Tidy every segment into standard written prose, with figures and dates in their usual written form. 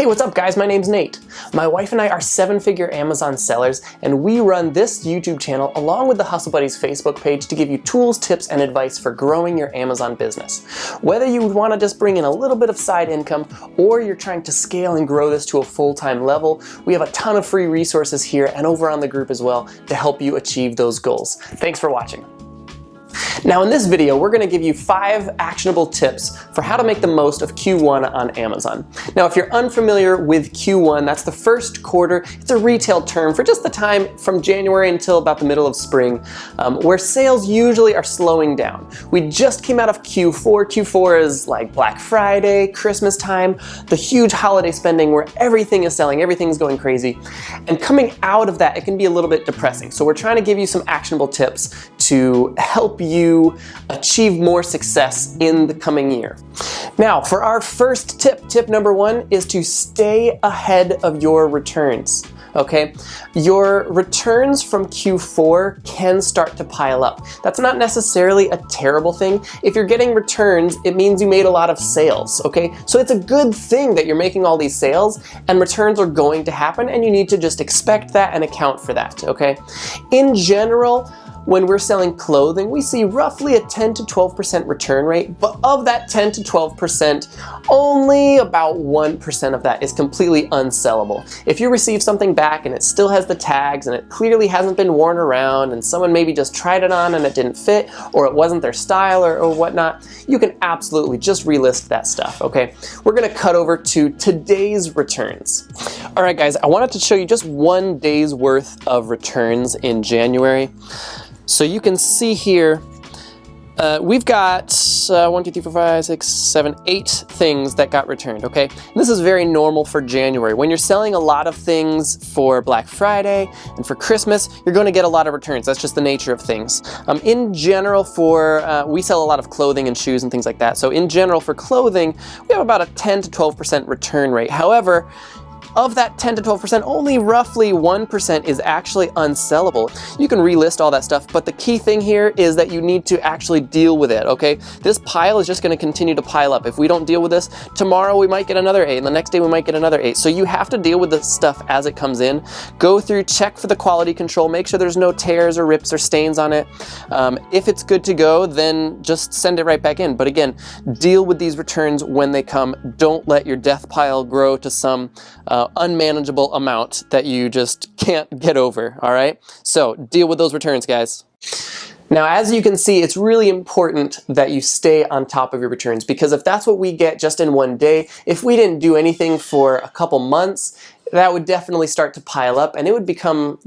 Hey, what's up guys? My name's Nate. My wife and I are seven-figure Amazon sellers, and we run this YouTube channel along with the Hustle Buddies Facebook page to give you tools, tips, and advice for growing your Amazon business. Whether you want to just bring in a little bit of side income or you're trying to scale and grow this to a full-time level, we have a ton of free resources here and over on the group as well to help you achieve those goals. Thanks for watching. Now in this video, we're going to give you 5 actionable tips for how to make the most of Q1 on Amazon. Now if you're unfamiliar with Q1, that's the first quarter. It's a retail term for just the time from January until about the middle of spring, where sales usually are slowing down. We just came out of Q4. Q4 is like Black Friday, Christmas time, the huge holiday spending where everything is selling, everything's going crazy. And coming out of that, it can be a little bit depressing. So we're trying to give you some actionable tips to help you achieve more success in the coming year. Now, for our first tip number 1 is to stay ahead of your returns. Okay, your returns from Q4 can start to pile up. That's not necessarily a terrible thing. If you're getting returns, it means you made a lot of sales, okay? So it's a good thing that you're making all these sales and returns are going to happen, and you need to just expect that and account for that, okay? In general, when we're selling clothing, we see roughly a 10 to 12% return rate, but of that 10 to 12%, only about 1% of that is completely unsellable. If you receive something back and it still has the tags and it clearly hasn't been worn around and someone maybe just tried it on and it didn't fit or it wasn't their style or whatnot, you can absolutely just relist that stuff, okay? We're gonna cut over to today's returns. All right, guys, I wanted to show you just one day's worth of returns in January. So you can see here, we've got 1, 2, 3, 4, 5, 6, 7, 8 things that got returned, okay? And this is very normal for January. When you're selling a lot of things for Black Friday and for Christmas, you're going to get a lot of returns. That's just the nature of things. In general, we sell a lot of clothing and shoes and things like that. So in general, for clothing, we have about a 10 to 12% return rate. However, of that 10 to 12%, only roughly 1% is actually unsellable. You can relist all that stuff, but the key thing here is that you need to actually deal with it, okay? This pile is just gonna continue to pile up. If we don't deal with this, tomorrow we might get another 8, and the next day we might get another 8. So you have to deal with the stuff as it comes in. Go through, check for the quality control, make sure there's no tears or rips or stains on it. If it's good to go, then just send it right back in. But again, deal with these returns when they come. Don't let your death pile grow to some unmanageable amount that you just can't get over, all right? So deal with those returns, guys. Now, as you can see, it's really important that you stay on top of your returns, because if that's what we get just in one day, if we didn't do anything for a couple months, that would definitely start to pile up and it would become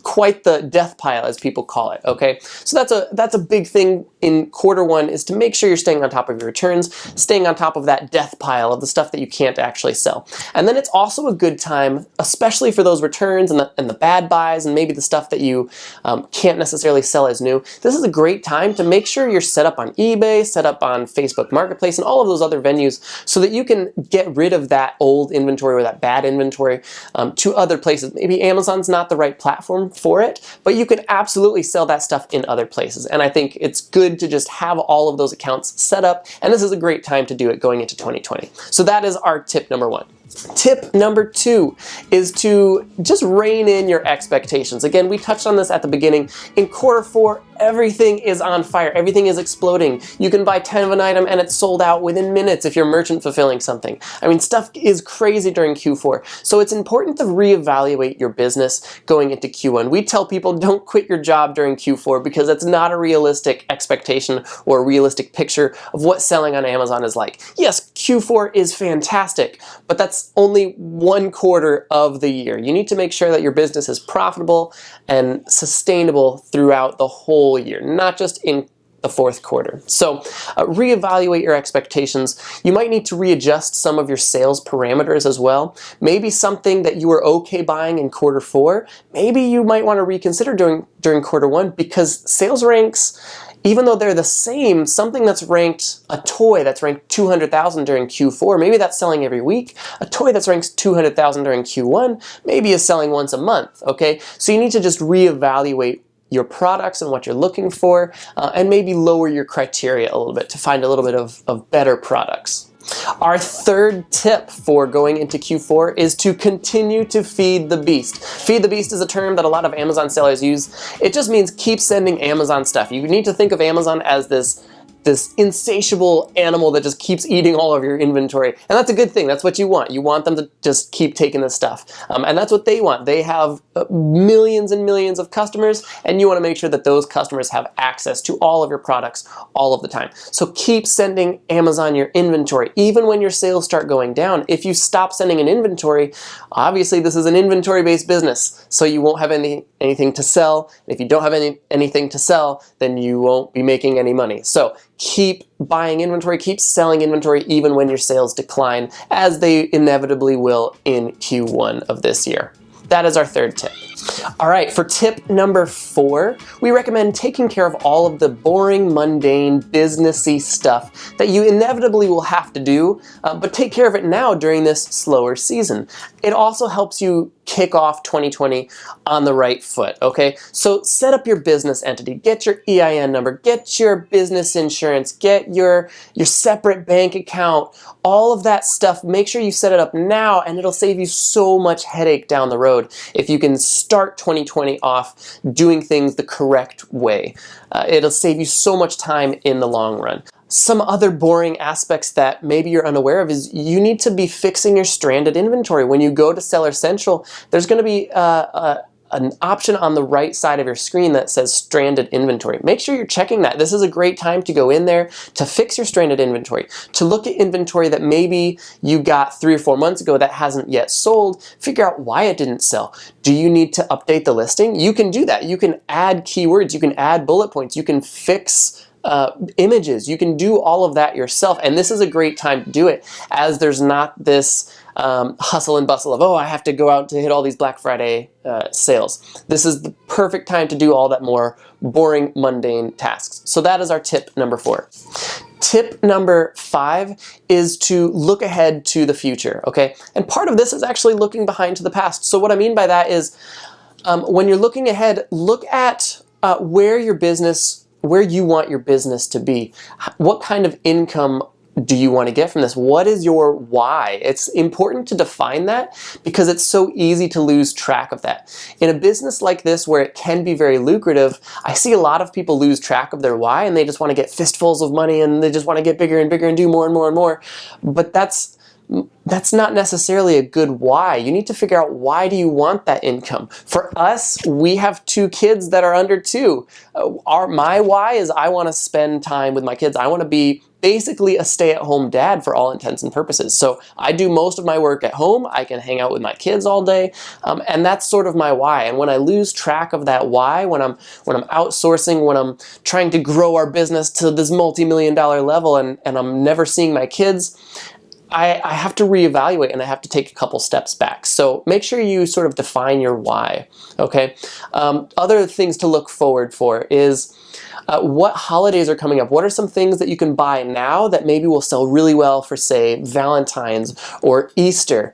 quite the death pile, as people call it, okay? So that's a big thing in Q1, is to make sure you're staying on top of your returns, staying on top of that death pile of the stuff that you can't actually sell. And then it's also a good time, especially for those returns and the bad buys and maybe the stuff that you can't necessarily sell as new. This is a great time to make sure you're set up on eBay, set up on Facebook Marketplace and all of those other venues so that you can get rid of that old inventory or that bad inventory to other places. Maybe Amazon's not the right platform for it, but you can absolutely sell that stuff in other places. And I think it's good to just have all of those accounts set up, and this is a great time to do it going into 2020. So that is our tip number 1. Tip number 2 is to just rein in your expectations. Again, we touched on this at the beginning. In Q4, everything is on fire. Everything is exploding. You can buy 10 of an item and it's sold out within minutes if you're merchant fulfilling something. I mean, stuff is crazy during Q4. So it's important to reevaluate your business going into Q1. We tell people don't quit your job during Q4 because that's not a realistic expectation or a realistic picture of what selling on Amazon is like. Yes, Q4 is fantastic, but that's only 1 quarter of the year. You need to make sure that your business is profitable and sustainable throughout the whole year, not just in the 4th quarter. So reevaluate your expectations. You might need to readjust some of your sales parameters as well. Maybe something that you were okay buying in Q4, maybe you might want to reconsider during Q1, because sales ranks, even though they're the same, something that's ranked, a toy that's ranked 200,000 during Q4, maybe that's selling every week. A toy that's ranked 200,000 during Q1 maybe is selling once a month, okay? So you need to just reevaluate your products and what you're looking for, and maybe lower your criteria a little bit to find a little bit of better products. Our third tip for going into Q4 is to continue to feed the beast. Feed the beast is a term that a lot of Amazon sellers use. It just means keep sending Amazon stuff. You need to think of Amazon as this insatiable animal that just keeps eating all of your inventory. And that's a good thing. That's what you want. You want them to just keep taking this stuff. And that's what they want. They have millions and millions of customers, and you want to make sure that those customers have access to all of your products all of the time. So keep sending Amazon your inventory, even when your sales start going down. If you stop sending an inventory, obviously this is an inventory-based business, so you won't have anything to sell. And if you don't have anything to sell, then you won't be making any money. So keep buying inventory, keep selling inventory even when your sales decline, as they inevitably will in Q1 of this year. That is our third tip. All right, for tip number 4, we recommend taking care of all of the boring, mundane, businessy stuff that you inevitably will have to do, but take care of it now during this slower season. It also helps you kick off 2020 on the right foot, okay? So set up your business entity, get your EIN number, get your business insurance, get your separate bank account, all of that stuff. Make sure you set it up now, and it'll save you so much headache down the road if you can start 2020 off doing things the correct way. It'll save you so much time in the long run. Some other boring aspects that maybe you're unaware of is you need to be fixing your stranded inventory. When you go to Seller Central, there's going to be an option on the right side of your screen that says stranded inventory. Make sure you're checking that. This is a great time to go in there to fix your stranded inventory, to look at inventory that maybe you got 3 or 4 months ago that hasn't yet sold, figure out why it didn't sell. Do you need to update the listing? You can do that. You can add keywords, you can add bullet points, you can fix images. You can do all of that yourself, and this is a great time to do it, as there's not this hustle and bustle of, oh, I have to go out to hit all these Black Friday sales. This is the perfect time to do all that more boring, mundane tasks. So that is our tip number 4. Tip number 5 is to look ahead to the future, okay? And part of this is actually looking behind to the past. So what I mean by that is when you're looking ahead, look at where you want your business to be. What kind of income do you want to get from this? What is your why? It's important to define that because it's so easy to lose track of that. In a business like this where it can be very lucrative, I see a lot of people lose track of their why, and they just want to get fistfuls of money, and they just want to get bigger and bigger and do more and more and more. But that's not necessarily a good why. You need to figure out, why do you want that income? For us, we have 2 kids that are under 2. My why is I want to spend time with my kids. I want to be basically a stay-at-home dad for all intents and purposes. So I do most of my work at home. I can hang out with my kids all day, and that's sort of my why. And when I lose track of that why, when I'm outsourcing, when I'm trying to grow our business to this multi-million-dollar level, and I'm never seeing my kids, I have to reevaluate, and I have to take a couple steps back. So make sure you sort of define your why, okay? Other things to look forward for is what holidays are coming up. What are some things that you can buy now that maybe will sell really well for, say, Valentine's or Easter?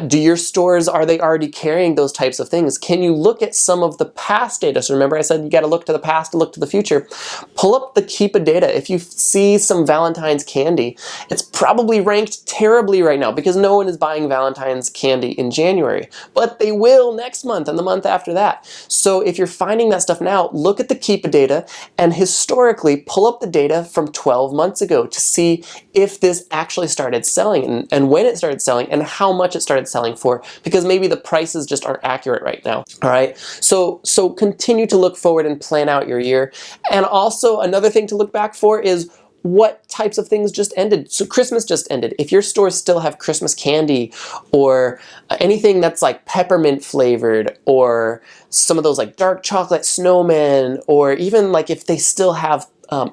Do your stores, are they already carrying those types of things? Can you look at some of the past data? So remember I said you got to look to the past to look to the future. Pull up the Keepa data. If you see some Valentine's candy, it's probably ranked terribly right now because no one is buying Valentine's candy in January, but they will next month and the month after that. So if you're finding that stuff now, look at the Keepa data and historically pull up the data from 12 months ago to see if this actually started selling and when it started selling and how much it started selling for, because maybe the prices just aren't accurate right now. All right, so continue to look forward and plan out your year. And also another thing to look back for is what types of things just ended. So Christmas just ended. If your stores still have Christmas candy or anything that's like peppermint flavored, or some of those like dark chocolate snowmen, or even like if they still have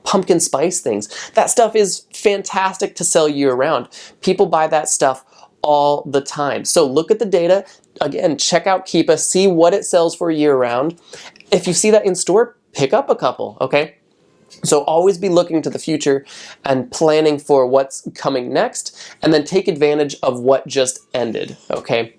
pumpkin spice things, that stuff is fantastic to sell year round. People buy that stuff all the time. So look at the data. Again, check out Keepa, see what it sells for year round. If you see that in store, pick up a couple, okay? So always be looking to the future and planning for what's coming next, and then take advantage of what just ended, okay?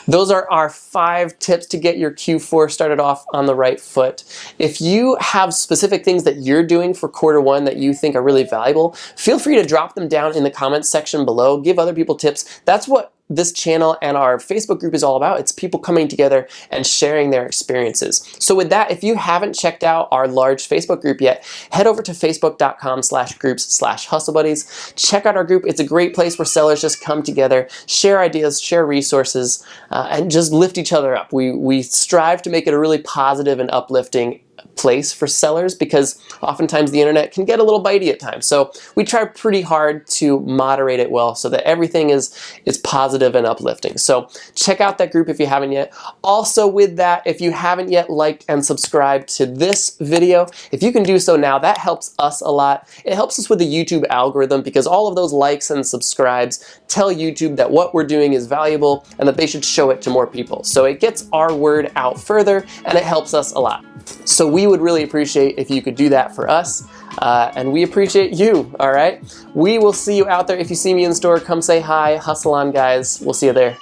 Those are our 5 tips to get your Q4 started off on the right foot. If you have specific things that you're doing for Q1 that you think are really valuable, feel free to drop them down in the comments section below. Give other people tips. That's what this channel and our Facebook group is all about. It's people coming together and sharing their experiences. So with that, if you haven't checked out our large Facebook group yet, head over to facebook.com/groups/hustlebuddies. Check out our group. It's a great place where sellers just come together, share ideas, share resources, and just lift each other up. We strive to make it a really positive and uplifting place for sellers, because oftentimes the internet can get a little bitey at times. So we try pretty hard to moderate it well so that everything is positive and uplifting. So check out that group if you haven't yet. Also with that, if you haven't yet liked and subscribed to this video, if you can do so now, that helps us a lot. It helps us with the YouTube algorithm, because all of those likes and subscribes tell YouTube that what we're doing is valuable and that they should show it to more people. So it gets our word out further and it helps us a lot. So we would really appreciate if you could do that for us, and we appreciate you, all right? We will see you out there. If you see me in store, come say hi. Hustle on, guys. We'll see you there.